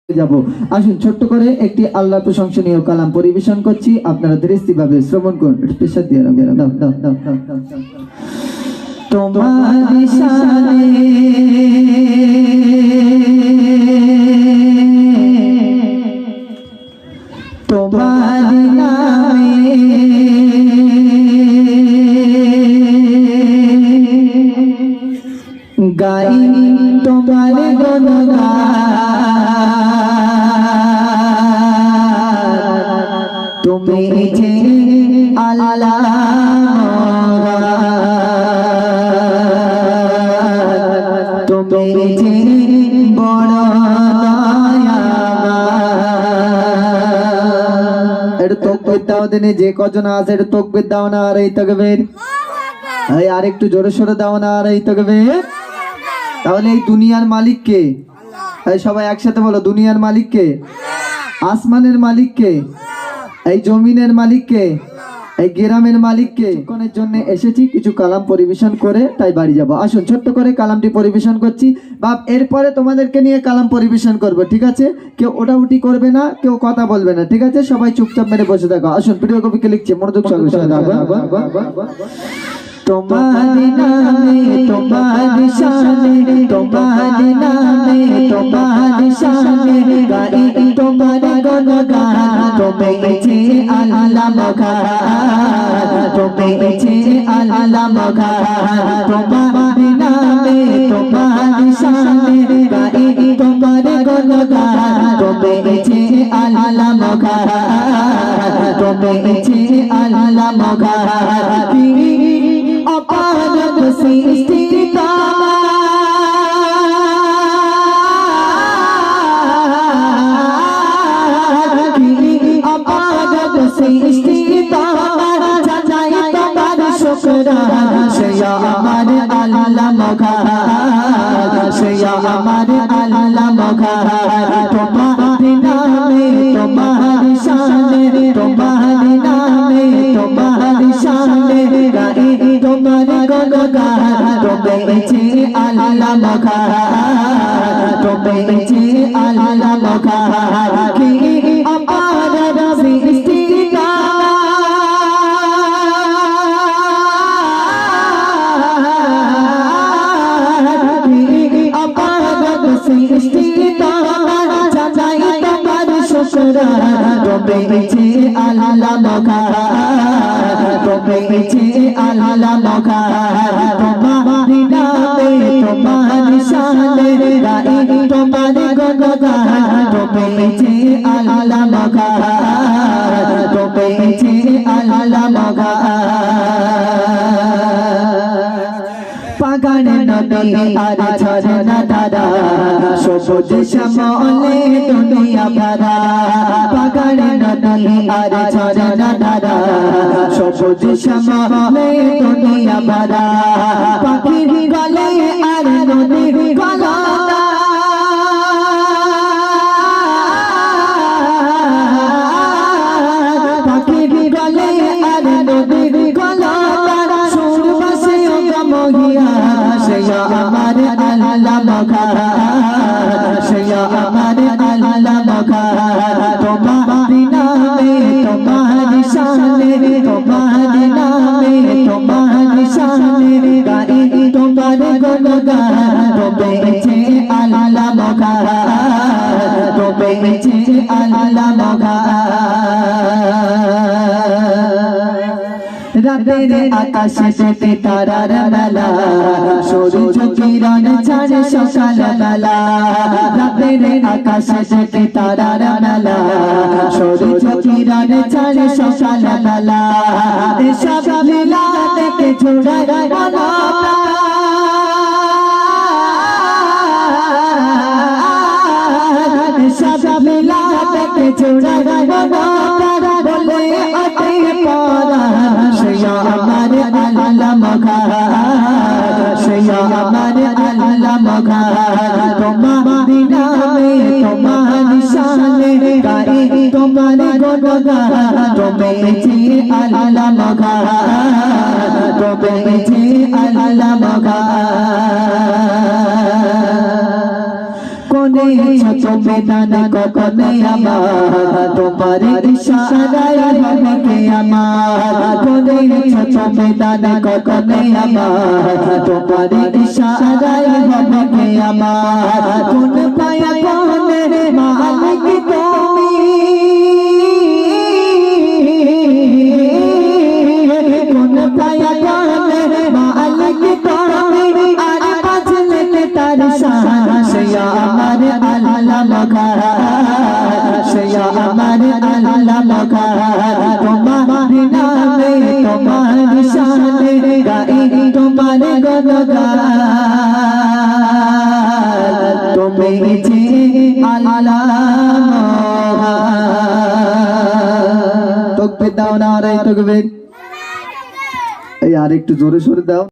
যাব। আসুন ছোট্ট করে একটি আল্লাহ প্রশংসনীয় কালাম পরিবেশন করছি, আপনারা দৃষ্টিভাবে শ্রবণ করুন। পেশা দিয়ে দাও দাও দাও দাও দাও দাও। তোমার শানে তোমার নামে গাই তোমার গুণগান, তুমি যে আল্লাহ তুমি যে বড় দয়াবান। এটা তাকবীর দাও দিনে যে কজন আছে, এটা তাকবীর দাও না আর এই তাকবীর, এই আর একটু জোরে সোরে দাও না আর এই তাকবীর। তাহলে এই দুনিয়ার মালিক কে? এই সবাই একসাথে বলো, দুনিয়ার মালিক কে? আসমানের মালিক কে? এই জমিনের মালিক কে? এই গ্রামের মালিক কে? কোনের জন্য এসেছি কিছু কালাম পরিবেশন করে তাই বাড়ি যাব। আসুন ছোট্ট করে কালামটি পরিবেশন করছি বাপ, এরপরে তোমাদেরকে নিয়ে কালাম পরিবেশন করব, ঠিক আছে? কেউ ওটাউটি করবে না, কেউ কথা বলবে না, ঠিক আছে? সবাই চুপচাপ মেরে বসে থাকো। আসুন প্রিয় কবিকে লিখছে, মনোযোগ সহকারে থাকো। তোমার নামে তোমার শানে তোমার নামে তোমার শানে গাই তোমার গুণগান, তুমি যে আল্লাহ মগান, তুমি যে আল্লাহ মগান। তোমার নামে তোমার শানে গাই তোমার গুণগান, তুমি যে আল্লাহ মগান, তুমি যে আল্লাহ মগান। অপারগ সৃষ্টি অপারগ সৃষ্টি যাই তোমার শুকরান, সে আমার আল্লাহ মগান, সে আমার আল্লাহ মগান। তোমার নামে তোমার শানে তোমার নামে তোমার শানে গাই তোমার গুণগান, তুমি যে আল্লাহ মগান, তুমি যে আল্লাহ মগান। কি অপারগ সৃষ্টি অপারগ সৃষ্টি যাই তোমার শুকরান, তুমি যে আল্লাহ মগান, তুমি যে আল্লাহ মগান। তোমার নামে তোমার শানে গাই তোমার গুণগান, তুমি যে আল্লাহ মগান, তুমি যে আল্লাহ মগান। পাগান নদী আর ঝরনা ধারা সবুজ শ্যামলে দুনিয়া ভরা, পাগান নদী আর ঝরনা ধারা সবুজ শ্যামলে দুনিয়া ভরা। পাখির গলে আর নদীর গলা পাখির গলে আর নদীর গলা সুর বাসে মহিয়া, সে আমার আল্লাহ মগান, সে আমার আল্লাহ মগান। তোমার নামে তোমার শানে তোমার নামে তোমার শানে গাই তোমার গুণগান, তুমি যে আল্লাহ মগান, তুমি যে আল্লাহ মগান। রাতের আকাশে তারার মেলা, সূর্য কিরণ ছাড়ে সকাল বেলা। রাতের আকাশে তারার মেলা, সূর্য কিরণ ছাড়ে সকাল বেলা। এসব লীলা দেখে ছোড়ার বলা, এসব লীলা দেখে ছোড়ার বলা। বলে আতে পরা সে আমার আল্লাহ মগান, সে আমার আল্লাহ মগান। তোমার নামে তোমার শানে গাই তোমার গুণগান, তুমি যে আল্লাহ মগান, তুমি যে আল্লাহ মগান। কোনে তুমি বিধানে কখনো আমার তোমার ইশারায় হবে কিয়ামত করেছ বিধানে কখনো আমার তোমার ইশারায় হবে কিয়ামত কোন পায়া কোনে মালিক তুমি কোন পায়া কোনে মালিক তুমি আর বাজলে তার শান সে আমার আল্লাহ মখা সে আমার আল্লাহ মখা তোমার নামে তোমার শানে গাই তোমার গুণগান তুমি যে আল্লাহ মহান তাকবীর দাও নারে তাকবীর এই আর একটু জোরে সোরে দাও